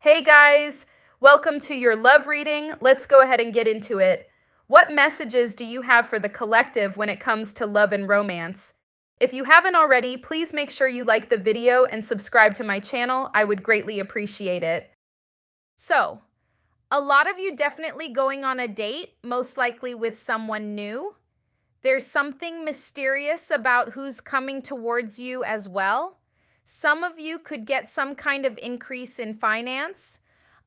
Hey guys, welcome to your love reading. Let's go ahead and get into it. What messages do you have for the collective when it comes to love and romance? If you haven't already, please make sure you like the video and subscribe to my channel. I would greatly appreciate it. So, a lot of you definitely going on a date, most likely with someone new. There's something mysterious about who's coming towards you as well. Some of you could get some kind of increase in finance.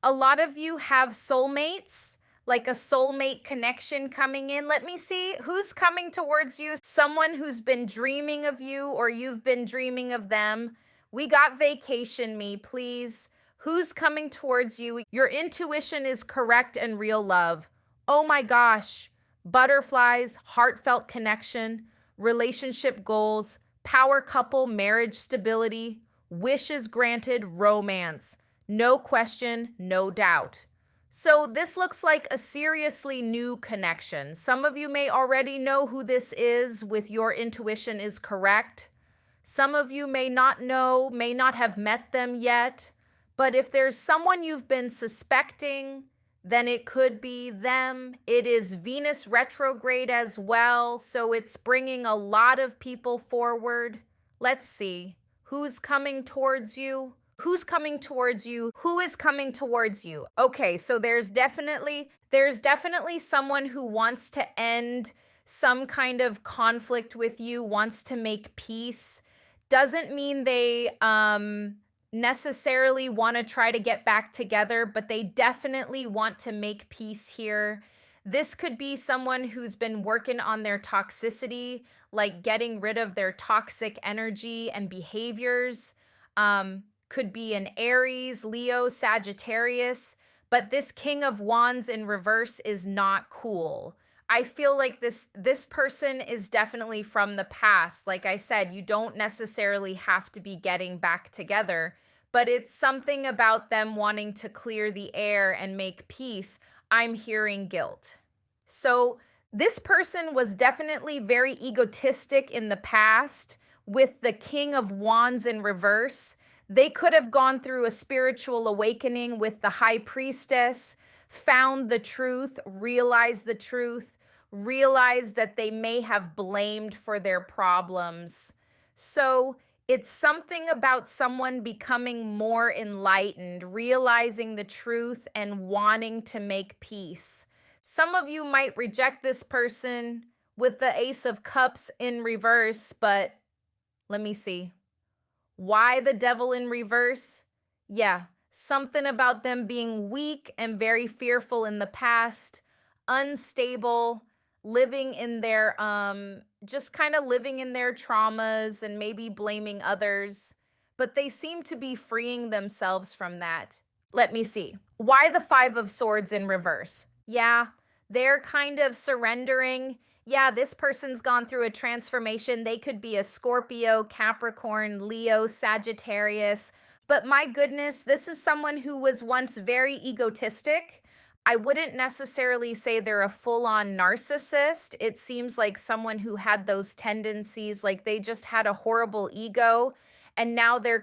A lot of you have soulmates, like a soulmate connection coming in. Let me see who's coming towards you. Someone who's been dreaming of you or you've been dreaming of them. We got vacation me, please. Who's coming towards you? Your intuition is correct and real love. Oh my gosh. Butterflies, heartfelt connection, relationship goals, power couple, marriage stability, wishes granted, romance. No question, no doubt. So this looks like a seriously new connection. Some of you may already know who this is with your intuition is correct. Some of you may not know, may not have met them yet. But if there's someone you've been suspecting, then it could be them. It is Venus retrograde as well, so it's bringing a lot of people forward. Let's see. Who's coming towards you? Who's coming towards you? Who is coming towards you? Okay, so there's definitely someone who wants to end some kind of conflict with you, wants to make peace. Doesn't mean they necessarily want to try to get back together, but they definitely want to make peace here. This could be someone who's been working on their toxicity, like getting rid of their toxic energy and behaviors. Could be an Aries, Leo, Sagittarius, but this King of Wands in reverse is not cool. I feel like this person is definitely from the past. Like I said, you don't necessarily have to be getting back together, but it's something about them wanting to clear the air and make peace. I'm hearing guilt. So this person was definitely very egotistic in the past with the King of Wands in reverse. They could have gone through a spiritual awakening with the High Priestess, found the truth, realized the truth, realized that they may have blamed for their problems. So it's something about someone becoming more enlightened, realizing the truth and wanting to make peace. Some of you might reject this person with the Ace of Cups in reverse, but let me see. Why the Devil in reverse? Yeah, something about them being weak and very fearful in the past, unstable, living in their just kind of living in their traumas and maybe blaming others, but they seem to be freeing themselves from that. Let me see. Why the Five of Swords in reverse? Yeah, they're kind of surrendering. Yeah, this person's gone through a transformation. They could be a Scorpio, Capricorn, Leo, Sagittarius. But my goodness, this is someone who was once very egotistic. I wouldn't necessarily say they're a full-on narcissist. It seems like someone who had those tendencies, like they just had a horrible ego. And now they're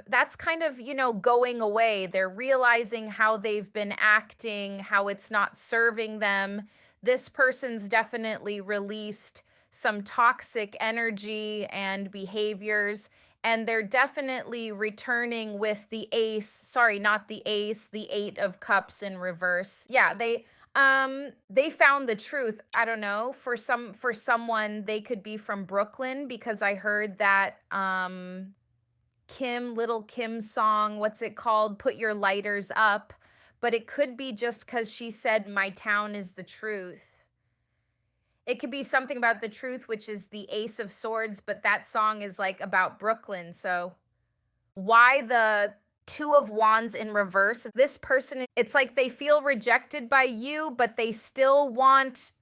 that's kind of, going away. They're realizing how they've been acting, how it's not serving them. This person's definitely released some toxic energy and behaviors, and they're definitely returning with the ace, sorry, not the ace, the Eight of Cups in reverse. Yeah, they found the truth. I don't know, for someone, they could be from Brooklyn, because I heard that Little Kim's song, what's it called? Put Your Lighters Up. But it could be just because she said, my town is the truth. It could be something about the truth, which is the Ace of Swords, but that song is like about Brooklyn. So why the Two of Wands in reverse? This person, it's like they feel rejected by you, but they still want...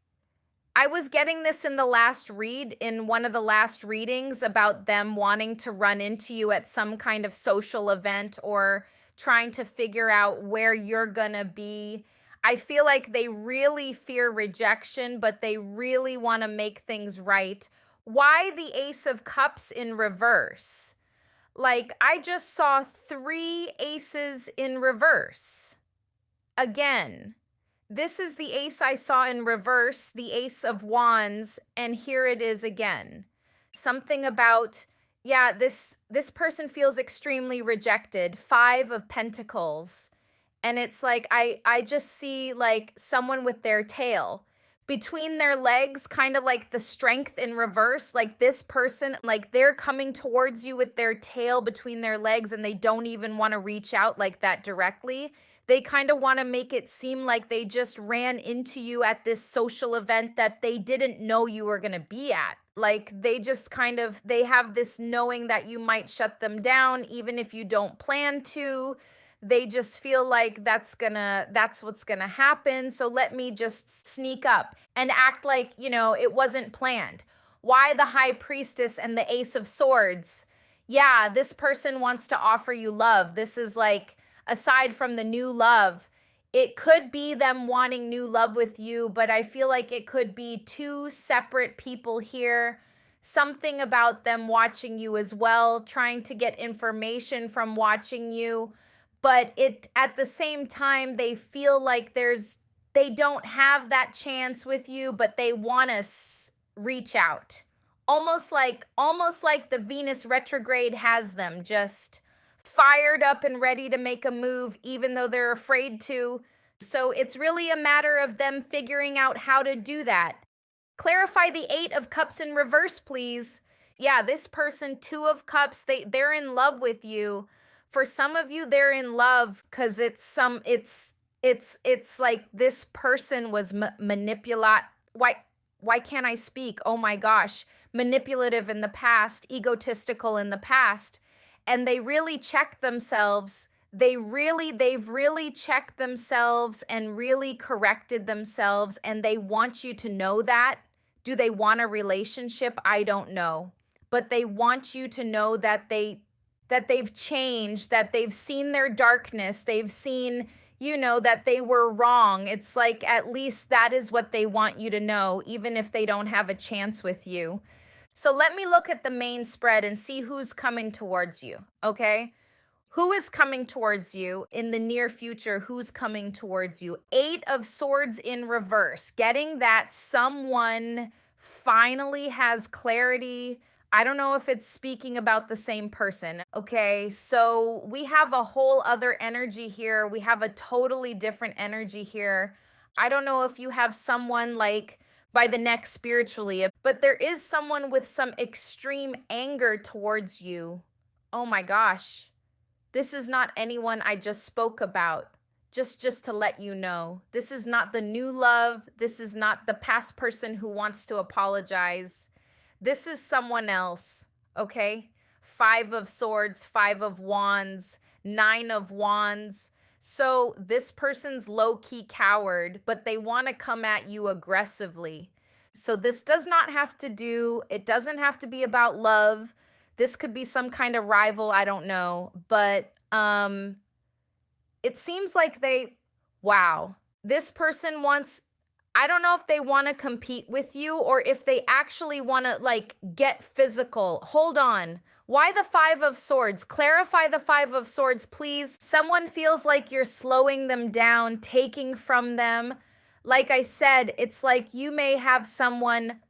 I was getting this in one of the last readings about them wanting to run into you at some kind of social event or trying to figure out where you're gonna be. I feel like they really fear rejection, but they really want to make things right. Why the Ace of Cups in reverse? Like, I just saw 3 aces in reverse. Again, this is the ace I saw in reverse, the Ace of Wands, and here it is again. Something about, yeah, this person feels extremely rejected. 5 of Pentacles. And it's like, I just see like someone with their tail between their legs, kind of like the Strength in reverse. Like this person, like they're coming towards you with their tail between their legs and they don't even want to reach out like that directly. They kind of want to make it seem like they just ran into you at this social event that they didn't know you were going to be at. Like they just kind of, they have this knowing that you might shut them down even if you don't plan to. They just feel like that's what's gonna happen. So let me just sneak up and act like, you know, it wasn't planned. Why the High Priestess and the Ace of Swords? Yeah, this person wants to offer you love. This is like, aside from the new love, it could be them wanting new love with you, but I feel like it could be 2 separate people here. Something about them watching you as well, trying to get information from watching you. But at the same time, they feel like they don't have that chance with you, but they want to reach out. Almost like the Venus retrograde has them just fired up and ready to make a move, even though they're afraid to. So it's really a matter of them figuring out how to do that. Clarify the 8 of Cups in reverse, please. Yeah, this person, 2 of Cups, they're in love with you. For some of you, they're in love because it's like this person was manipulate. Why can't I speak? Oh my gosh. Manipulative in the past, egotistical in the past. And they really checked themselves. They've really checked themselves and really corrected themselves. And they want you to know that. Do they want a relationship? I don't know. But they want you to know that they've changed, that they've seen their darkness, they've seen, you know, that they were wrong. It's like at least that is what they want you to know, even if they don't have a chance with you. So let me look at the main spread and see who's coming towards you, okay? Who is coming towards you in the near future? Who's coming towards you? 8 of Swords in reverse, getting that someone finally has clarity. I don't know if it's speaking about the same person. Okay, so we have a whole other energy here. We have a totally different energy here. I don't know if you have someone like by the neck spiritually, but there is someone with some extreme anger towards you. Oh my gosh. This is not anyone I just spoke about. Just to let you know. This is not the new love. This is not the past person who wants to apologize. This is someone else, okay? 5 of Swords, 5 of Wands, 9 of Wands. So this person's low-key coward, but they want to come at you aggressively. So this does not have to do, it doesn't have to be about love. This could be some kind of rival, I don't know. But it seems like wow. This person wants, I don't know if they want to compete with you or if they actually want to like get physical. Hold on. Why the 5 of Swords? Clarify the 5 of Swords, please. Someone feels like you're slowing them down, taking from them. Like I said, it's like you may have someone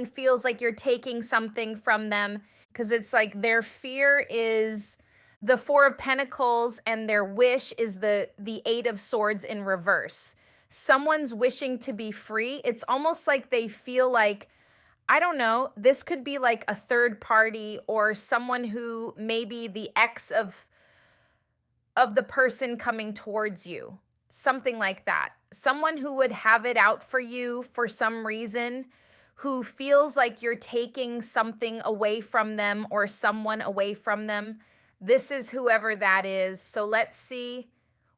feels like you're taking something from them because it's like their fear is the 4 of Pentacles and their wish is the 8 of Swords in reverse. Someone's wishing to be free. It's almost like they feel like, I don't know, this could be like a third party or someone who may be the ex of the person coming towards you. Something like that. Someone who would have it out for you for some reason, who feels like you're taking something away from them or someone away from them. This is whoever that is. So let's see.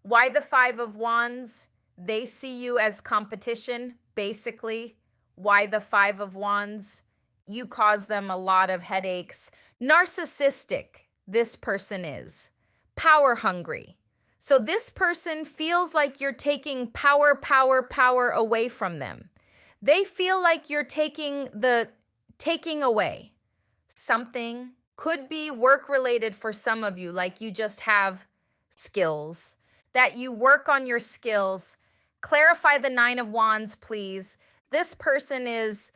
Why the 5 of Wands? They see you as competition, basically. Why the 5 of Wands? You cause them a lot of headaches. Narcissistic, this person is. Power hungry. So this person feels like you're taking power away from them. They feel like you're taking away something Could be work related for some of you, like you just have skills, that you work on your skills. Clarify the Nine of Wands, please. This person is,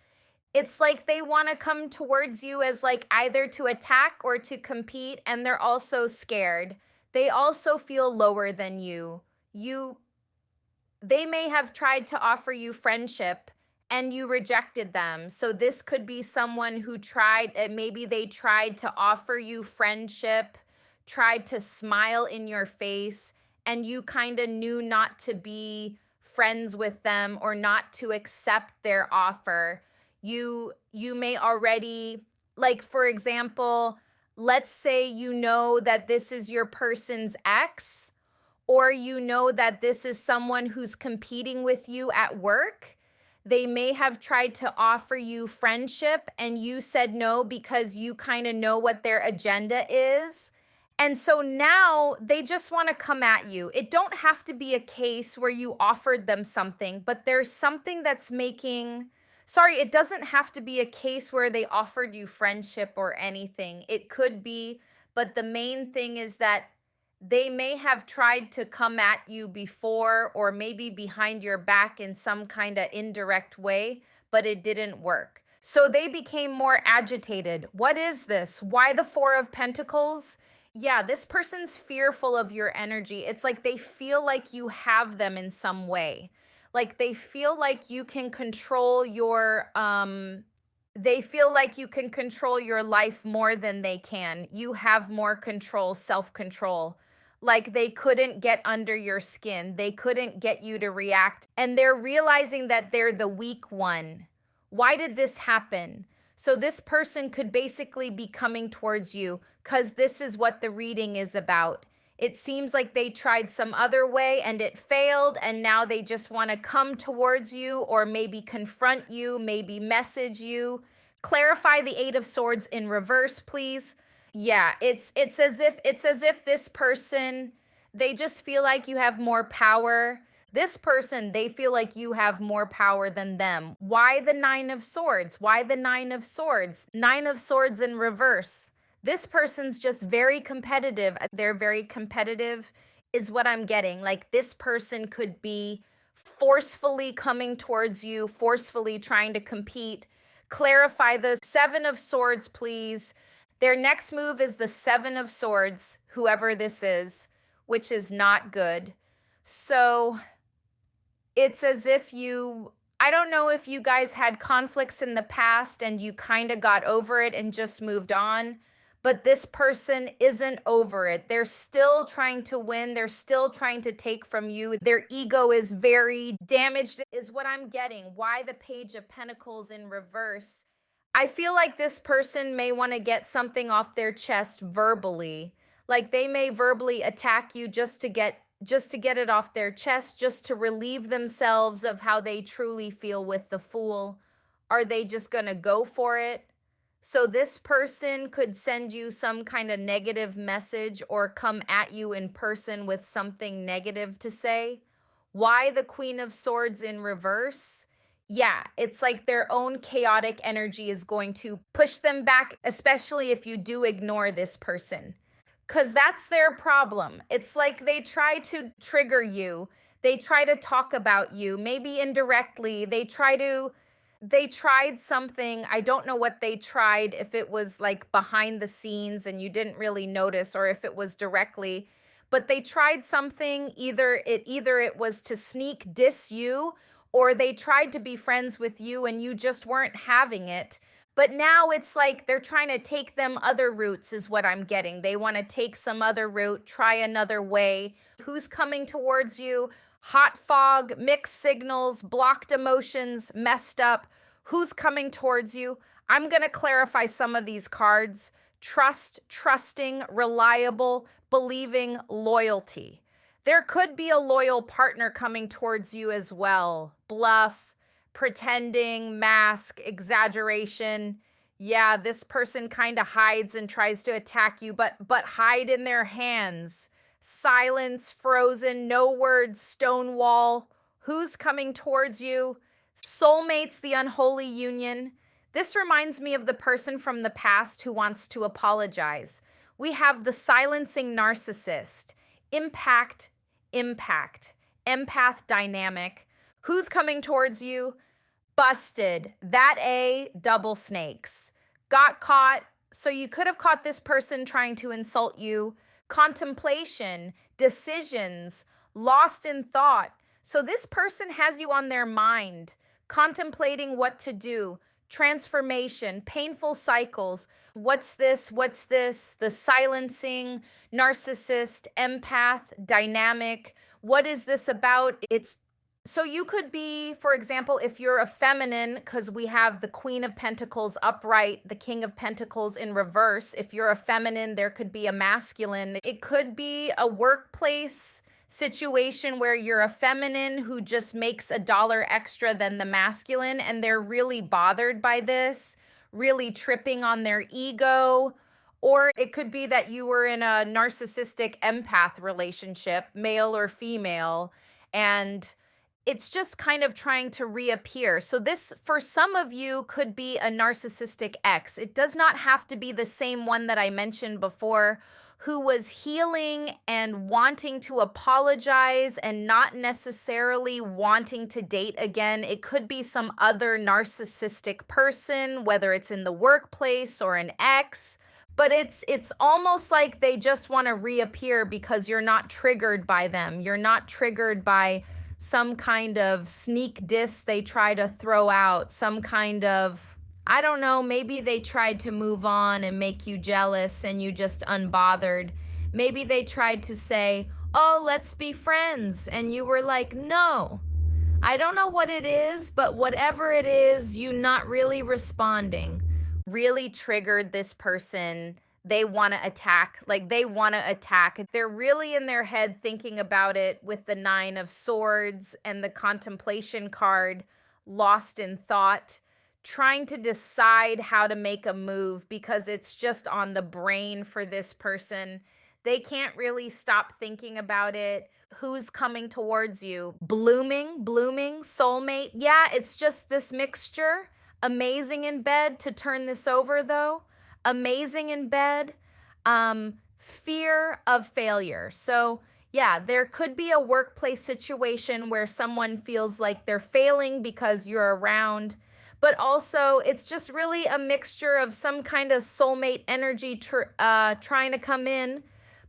it's like they want to come towards you as like either to attack or to compete, and they're also scared. They also feel lower than you. They may have tried to offer you friendship and you rejected them. So this could be someone who maybe they tried to offer you friendship, tried to smile in your face, and you kind of knew not to be friends with them or not to accept their offer. You may already, like for example, let's say you know that this is your person's ex, or you know that this is someone who's competing with you at work. They may have tried to offer you friendship and you said no because you kind of know what their agenda is. And so now they just want to come at you. It don't have to be a case where you offered them something, but there's something that's it doesn't have to be a case where they offered you friendship or anything. It could be, but the main thing is that they may have tried to come at you before or maybe behind your back in some kind of indirect way, but it didn't work. So they became more agitated. What is this? Why the Four of Pentacles? Yeah, this person's fearful of your energy. It's like they feel like you have them in some way. Like they feel like you can control your life more than they can. You have more control, self-control. Like they couldn't get under your skin. They couldn't get you to react. And they're realizing that they're the weak one. Why did this happen? So this person could basically be coming towards you because this is what the reading is about. It seems like they tried some other way and it failed, and now they just want to come towards you or maybe confront you, maybe message you. Clarify the Eight of Swords in reverse, please. Yeah, it's as if this person, they just feel like you have more power. This person, they feel like you have more power than them. Why the Nine of Swords? Why the Nine of Swords? Nine of Swords in reverse. This person's just very competitive. They're very competitive is what I'm getting. Like this person could be forcefully coming towards you, forcefully trying to compete. Clarify the Seven of Swords, please. Their next move is the Seven of Swords, whoever this is, which is not good. So it's as if I don't know if you guys had conflicts in the past and you kind of got over it and just moved on, but this person isn't over it. They're still trying to win. They're still trying to take from you. Their ego is very damaged, is what I'm getting. Why the Page of Pentacles in reverse? I feel like this person may want to get something off their chest verbally. Like they may verbally attack you just to get it off their chest, just to relieve themselves of how they truly feel with the Fool. Are they just going to go for it? So this person could send you some kind of negative message or come at you in person with something negative to say. Why the Queen of Swords in reverse? Yeah, it's like their own chaotic energy is going to push them back, especially if you do ignore this person. Because that's their problem. It's like they try to trigger you. They try to talk about you, maybe indirectly. They tried something. I don't know what they tried, if it was like behind the scenes and you didn't really notice, or if it was directly. But they tried something. Either it was to sneak diss you, or they tried to be friends with you and you just weren't having it. But now it's like they're trying to take them other routes is what I'm getting. They want to take some other route, try another way. Who's coming towards you? Hot fog, mixed signals, blocked emotions, messed up. Who's coming towards you? I'm going to clarify some of these cards. Trust, trusting, reliable, believing, loyalty. There could be a loyal partner coming towards you as well. Bluff, pretending, mask, exaggeration. Yeah, this person kind of hides and tries to attack you, but hide in their hands. Silence, frozen, no words, stonewall. Who's coming towards you? Soulmates, the unholy union. This reminds me of the person from the past who wants to apologize. We have the silencing narcissist, impact, impact, empath dynamic. Who's coming towards you? Busted. That A, double snakes. Got caught. So you could have caught this person trying to insult you. Contemplation, decisions, lost in thought. So this person has you on their mind, contemplating what to do, transformation, painful cycles. What's this? What's this? The silencing, narcissist, empath, dynamic. What is this about? So you could be, for example, if you're a feminine, because we have the Queen of Pentacles upright, the King of Pentacles in reverse. If you're a feminine, there could be a masculine. It could be a workplace situation where you're a feminine who just makes $1 extra than the masculine, and they're really bothered by this, really tripping on their ego. Or it could be that you were in a narcissistic empath relationship, male or female, and it's just kind of trying to reappear. So this, for some of you, could be a narcissistic ex. It does not have to be the same one that I mentioned before, who was healing and wanting to apologize and not necessarily wanting to date again. It could be some other narcissistic person, whether it's in the workplace or an ex. But it's almost like they just want to reappear because you're not triggered by them. You're not triggered by some kind of sneak diss they try to throw out, some kind of, I don't know, maybe they tried to move on and make you jealous and you just unbothered. Maybe they tried to say, oh, let's be friends. And you were like, no, I don't know what it is, but whatever it is, you not really responding. Really triggered this person. They want to attack, They're really in their head thinking about it with the 9 of Swords and the contemplation card, lost in thought, trying to decide how to make a move because it's just on the brain for this person. They can't really stop thinking about it. Who's coming towards you? Blooming, soulmate. Yeah, it's just this mixture. Amazing in bed to turn this over though. Amazing in bed, fear of failure. So yeah, there could be a workplace situation where someone feels like they're failing because you're around, but also it's just really a mixture of some kind of soulmate energy trying to come in,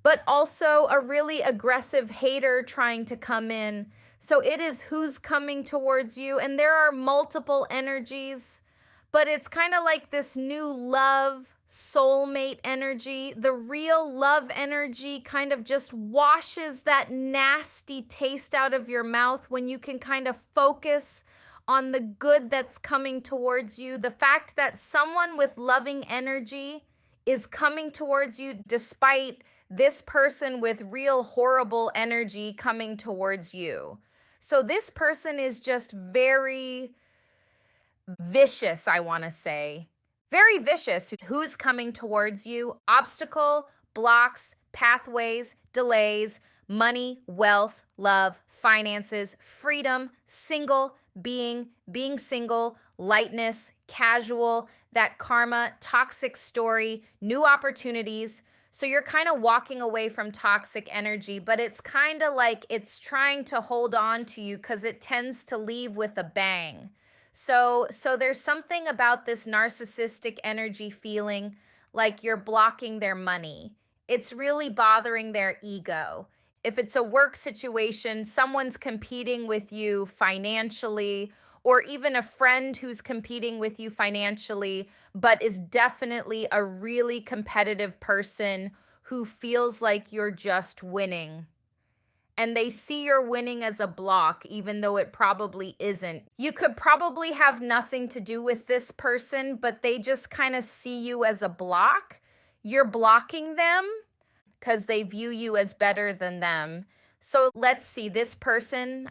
but also a really aggressive hater trying to come in. So it is who's coming towards you, and there are multiple energies, but it's kind of like this new love, soulmate energy. The real love energy kind of just washes that nasty taste out of your mouth when you can kind of focus on the good that's coming towards you. The fact that someone with loving energy is coming towards you despite this person with real horrible energy coming towards you. So this person is just very vicious, I want to say. Very vicious. Who's coming towards you? Obstacle, blocks, pathways, delays, money, wealth, love, finances, freedom, single, being single, lightness, casual, that karma, toxic story, new opportunities. So you're kind of walking away from toxic energy, but it's kind of like it's trying to hold on to you because it tends to leave with a bang. So there's something about this narcissistic energy feeling like you're blocking their money. It's really bothering their ego. If it's a work situation, someone's competing with you financially, or even a friend who's competing with you financially, but is definitely a really competitive person who feels like you're just winning. And they see your winning as a block, even though it probably isn't. You could probably have nothing to do with this person, but they just kind of see you as a block. You're blocking them because they view you as better than them. So let's see, this person,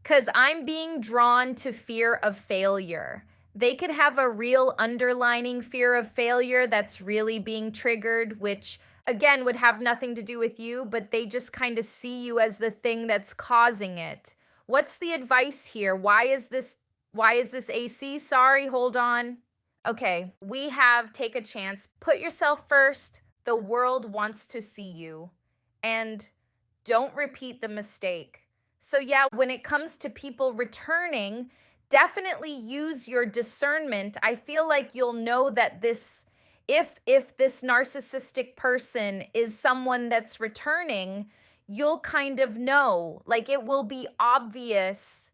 because I'm being drawn to fear of failure. They could have a real underlining fear of failure that's really being triggered, which again would have nothing to do with you, but they just kind of see you as the thing that's causing it. What's the advice here? Why is this Why is this AC? Sorry, hold on. Okay, we have take a chance. Put yourself first. The world wants to see you. And don't repeat the mistake. So yeah, when it comes to people returning, definitely use your discernment. I feel like you'll know that this if this narcissistic person is someone that's returning, you'll kind of know. Like it will be obvious.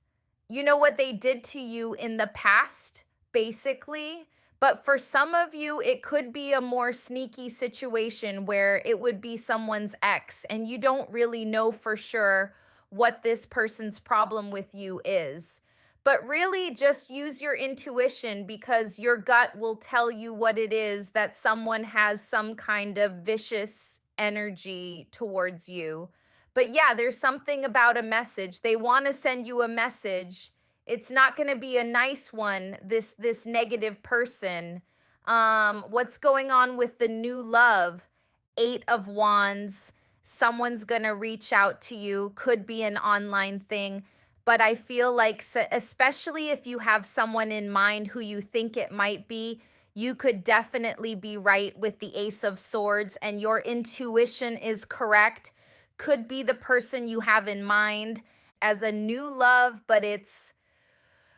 You know what they did to you in the past, basically. But for some of you, it could be a more sneaky situation where it would be someone's ex, and you don't really know for sure what this person's problem with you is. But really just use your intuition, because your gut will tell you what it is, that someone has some kind of vicious energy towards you. But yeah, there's something about a message. They want to send you a message. It's not going to be a nice one, this negative person. What's going on with the new love? 8 of Wands. Someone's going to reach out to you. Could be an online thing. But I feel like, especially if you have someone in mind who you think it might be, you could definitely be right with the Ace of Swords, and your intuition is correct. Could be the person you have in mind as a new love, but it's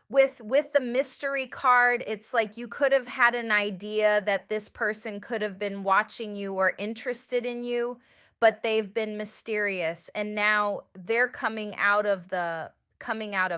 with the mystery card, it's like you could have had an idea that this person could have been watching you or interested in you, but they've been mysterious, and now they're coming out of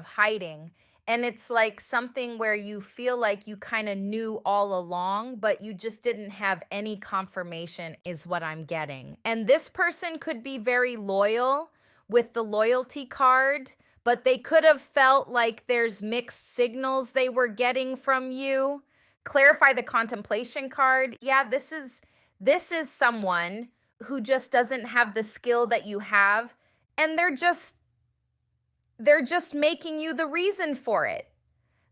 hiding. And it's like something where you feel like you kind of knew all along, but you just didn't have any confirmation, is what I'm getting. And this person could be very loyal with the loyalty card, but they could have felt like there's mixed signals they were getting from you. Clarify the contemplation card. Yeah, this is someone who just doesn't have the skill that you have, and they're just making you the reason for it.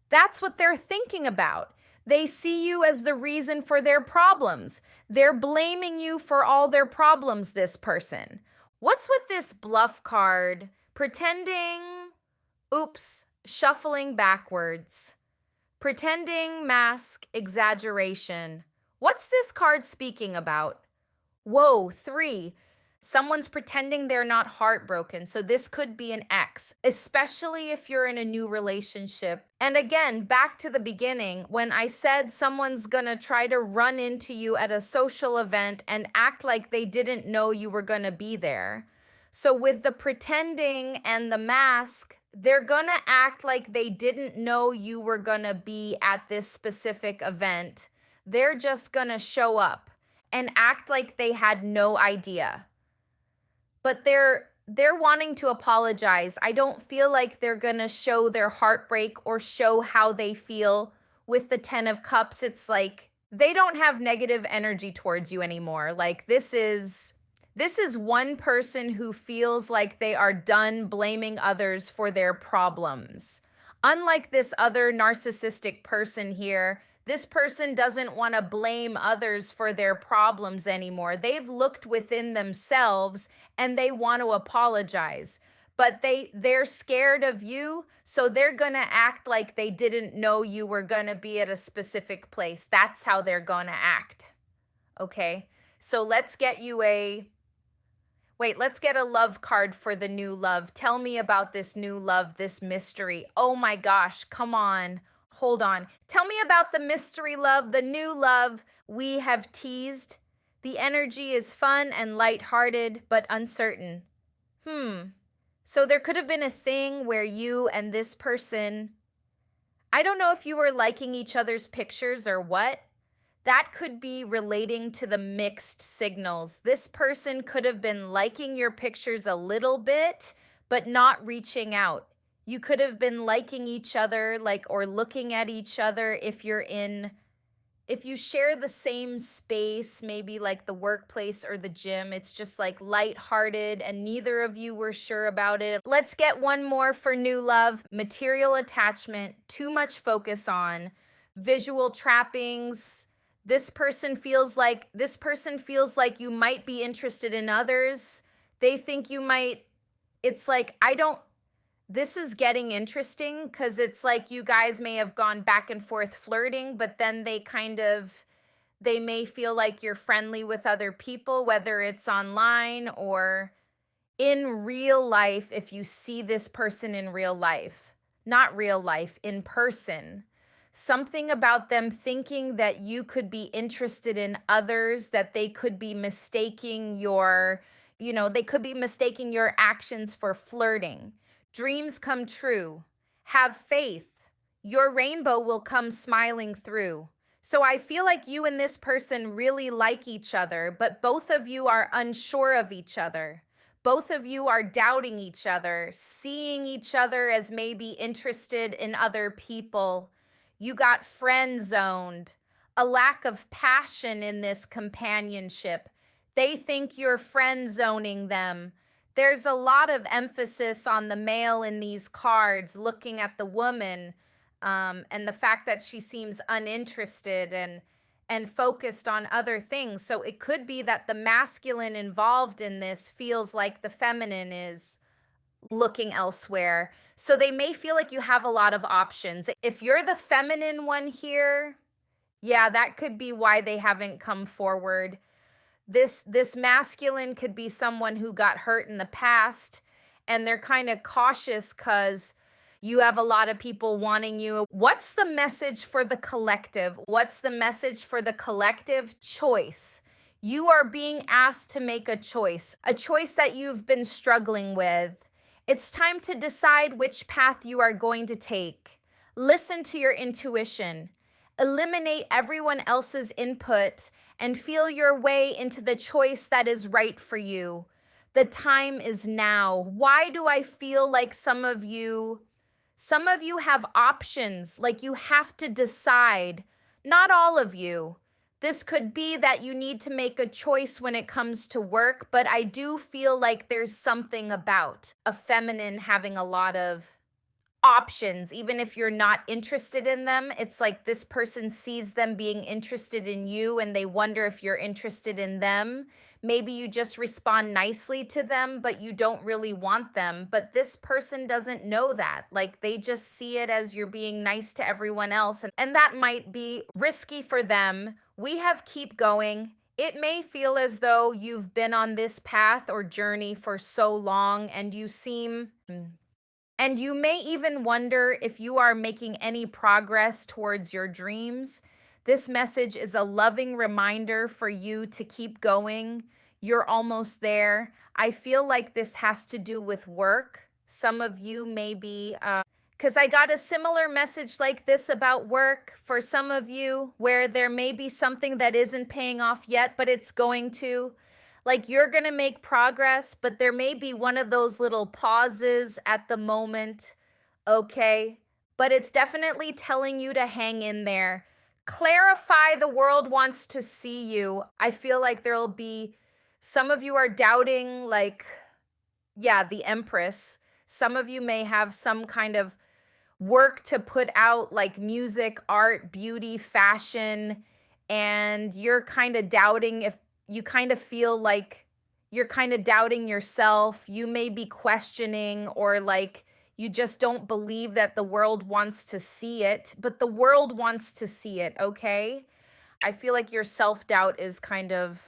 That's what they're thinking about. They see you as the reason for their problems. They're blaming you for all their problems, this person. What's with this bluff card? Pretending, shuffling backwards. Pretending, mask, exaggeration. What's this card speaking about? Whoa, 3. Someone's pretending they're not heartbroken. So this could be an ex, especially if you're in a new relationship. And again, back to the beginning, when I said someone's gonna try to run into you at a social event and act like they didn't know you were gonna be there. So with the pretending and the mask, they're gonna act like they didn't know you were gonna be at this specific event. They're just gonna show up and act like they had no idea. But they're wanting to apologize. I don't feel like they're going to show their heartbreak or show how they feel. With the 10 of Cups, it's like they don't have negative energy towards you anymore. Like this is one person who feels like they are done blaming others for their problems. Unlike this other narcissistic person here, this person doesn't want to blame others for their problems anymore. They've looked within themselves and they want to apologize. But they're scared of you, so they're going to act like they didn't know you were going to be at a specific place. That's how they're going to act. Okay? So let's get a love card for the new love. Tell me about this new love, this mystery. Oh my gosh, come on. Hold on. Tell me about the mystery love, the new love we have teased. The energy is fun and lighthearted, but uncertain. So there could have been a thing where you and this person, I don't know if you were liking each other's pictures or what. That could be relating to the mixed signals. This person could have been liking your pictures a little bit, but not reaching out. You could have been liking each other, or looking at each other if you share the same space, maybe like the workplace or the gym. It's just like lighthearted and neither of you were sure about it. Let's get one more for new love. Material attachment, too much focus on visual trappings. This person feels like you might be interested in others. They think you might. It's like, This is getting interesting because it's like you guys may have gone back and forth flirting, but then they may feel like you're friendly with other people, whether it's online or in real life. If you see this person in real life, not real life, in person, something about them thinking that you could be interested in others, that they could be mistaking they could be mistaking your actions for flirting. Dreams come true. Have faith. Your rainbow will come smiling through. So I feel like you and this person really like each other, but both of you are unsure of each other. Both of you are doubting each other, seeing each other as maybe interested in other people. You got friend zoned, a lack of passion in this companionship. They think you're friend zoning them. There's a lot of emphasis on the male in these cards, looking at the woman, and the fact that she seems uninterested and focused on other things. So it could be that the masculine involved in this feels like the feminine is looking elsewhere. So they may feel like you have a lot of options. If you're the feminine one here, yeah, that could be why they haven't come forward. This masculine could be someone who got hurt in the past, and they're kind of cautious because you have a lot of people wanting you. What's the message for the collective? What's the message for the collective? Choice. You are being asked to make a choice that you've been struggling with. It's time to decide which path you are going to take. Listen to your intuition. Eliminate everyone else's input and feel your way into the choice that is right for you. The time is now. Why do I feel like some of you have options, like you have to decide? Not all of you. This could be that you need to make a choice when it comes to work, but I do feel like there's something about a feminine having a lot of options, even if you're not interested in them. It's like this person sees them being interested in you and they wonder if you're interested in them. Maybe you just respond nicely to them, but you don't really want them. But this person doesn't know that. Like they just see it as you're being nice to everyone else. And that might be risky for them. We have keep going. It may feel as though you've been on this path or journey for so long and you may even wonder if you are making any progress towards your dreams. This message is a loving reminder for you to keep going. You're almost there. I feel like this has to do with work. Some of you may be, because I got a similar message like this about work for some of you, where there may be something that isn't paying off yet, but it's going to. Like you're going to make progress, but there may be one of those little pauses at the moment, okay? But it's definitely telling you to hang in there. Clarify, the world wants to see you. I feel like there'll be, some of you are doubting, like, yeah, the Empress. Some of you may have some kind of work to put out, like music, art, beauty, fashion, and you're kind of doubting if you kind of feel like you're kind of doubting yourself. You may be questioning, or like you just don't believe that the world wants to see it, but the world wants to see it, okay? I feel like your self-doubt is kind of,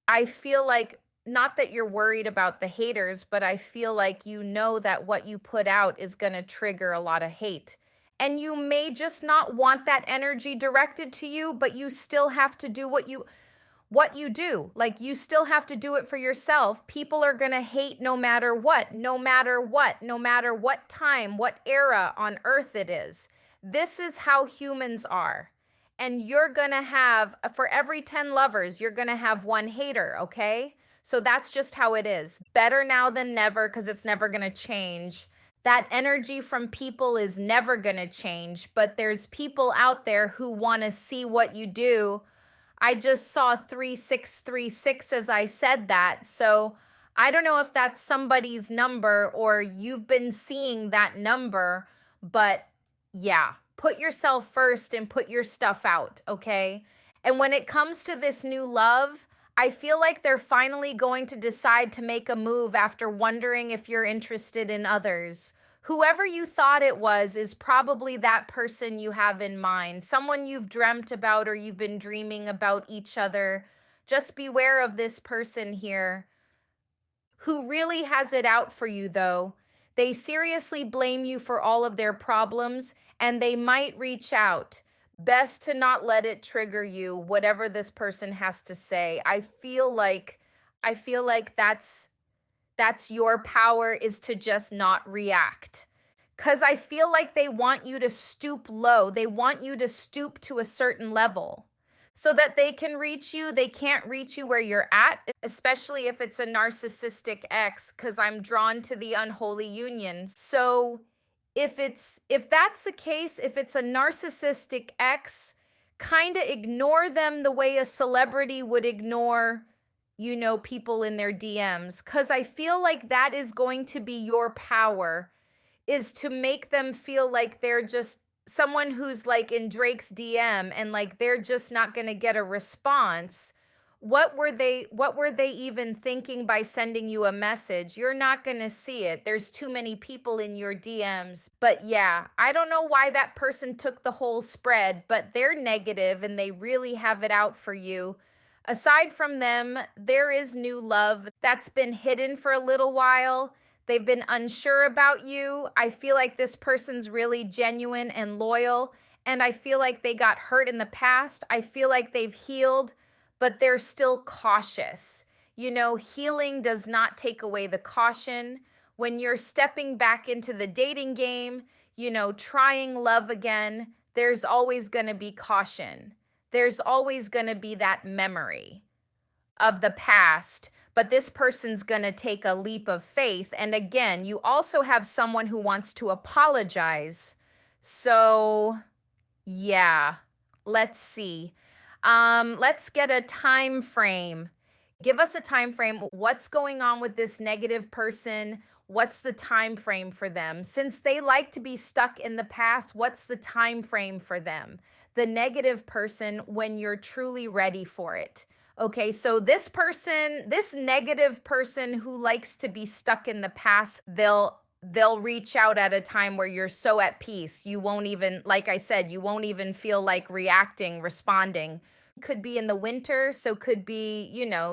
I feel like, not that you're worried about the haters, but I feel like you know that what you put out is going to trigger a lot of hate. And you may just not want that energy directed to you, but you still have to do what you do. Like you still have to do it for yourself. People are going to hate no matter what, no matter what time, what era on earth it is. This is how humans are. And you're going to have, for every 10 lovers, you're going to have one hater, okay? So that's just how it is. Better now than never, because it's never going to change. That energy from people is never going to change, but there's people out there who want to see what you do. I just saw 3636 as I said that. So I don't know if that's somebody's number or you've been seeing that number, but yeah, put yourself first and put your stuff out, okay? And when it comes to this new love, I feel like they're finally going to decide to make a move after wondering if you're interested in others. Whoever you thought it was is probably that person you have in mind, someone you've dreamt about or you've been dreaming about each other. Just beware of this person here who really has it out for you, though. They seriously blame you for all of their problems, and they might reach out. Best to not let it trigger you, whatever this person has to say. I feel like that's your power, is to just not react. Because I feel like they want you to stoop low. They want you to stoop to a certain level so that they can reach you. They can't reach you where you're at, especially if it's a narcissistic ex, because I'm drawn to the unholy union. So if that's the case, if it's a narcissistic ex, kind of ignore them the way a celebrity would ignore, people in their DMs, because I feel like that is going to be your power, is to make them feel like they're just someone who's like in Drake's DM and like they're just not going to get a response. What were they even thinking by sending you a message? You're not going to see it. There's too many people in your DMs. But yeah, I don't know why that person took the whole spread, but they're negative and they really have it out for you. Aside from them, there is new love that's been hidden for a little while. They've been unsure about you. I feel like this person's really genuine and loyal, and I feel like they got hurt in the past. I feel like they've healed, but they're still cautious. Healing does not take away the caution. When you're stepping back into the dating game, trying love again, there's always going to be caution. There's always going to be that memory of the past, but this person's going to take a leap of faith. And again, you also have someone who wants to apologize. So, yeah, let's see. Let's get a time frame. Give us a time frame. What's going on with this negative person? What's the time frame for them? Since they like to be stuck in the past, what's the time frame for them? The negative person, when you're truly ready for it. Okay, so this negative person who likes to be stuck in the past, they'll reach out at a time where you're so at peace. You won't even, like I said, you won't even feel like reacting, responding. Could be in the winter, so could be,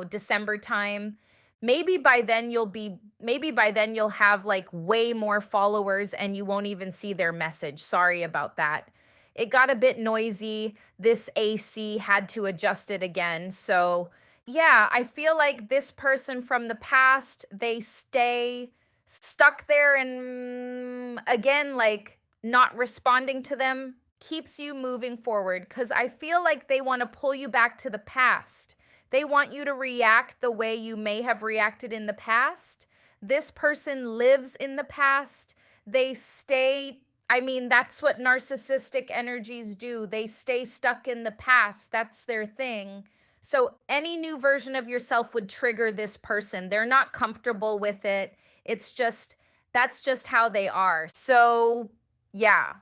December time. Maybe by then you'll have like way more followers and you won't even see their message. Sorry about that. It got a bit noisy. This AC had to adjust it again. So yeah, I feel like this person from the past, they stay stuck there, and again, like not responding to them keeps you moving forward, because I feel like they want to pull you back to the past. They want you to react the way you may have reacted in the past. This person lives in the past. That's what narcissistic energies do. They stay stuck in the past. That's their thing. So any new version of yourself would trigger this person. They're not comfortable with it. That's just how they are. So yeah,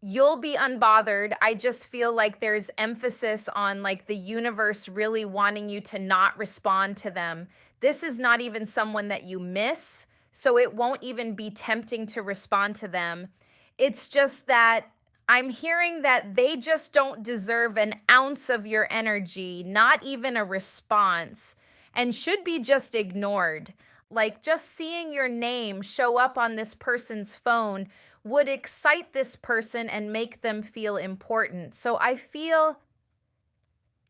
you'll be unbothered. I just feel like there's emphasis on like the universe really wanting you to not respond to them. This is not even someone that you miss, so it won't even be tempting to respond to them. It's just that I'm hearing that they just don't deserve an ounce of your energy, not even a response, and should be just ignored. Like just seeing your name show up on this person's phone would excite this person and make them feel important. So I feel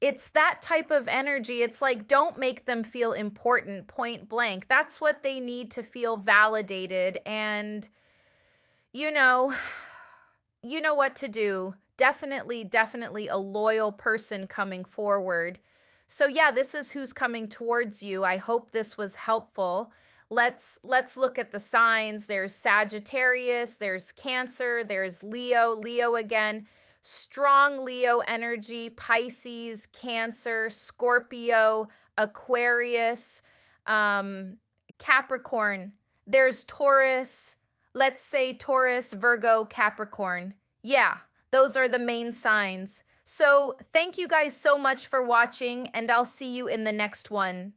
it's that type of energy. It's like, don't make them feel important, point blank. That's what they need to feel validated. And you know what to do. Definitely a loyal person coming forward. So yeah, this is who's coming towards you. I hope this was helpful. Let's look at the signs. There's Sagittarius, there's Cancer, there's Leo again. Strong Leo energy, Pisces, Cancer, Scorpio, Aquarius, Capricorn. There's Taurus. Let's say Taurus, Virgo, Capricorn. Yeah, those are the main signs. So thank you guys so much for watching, and I'll see you in the next one.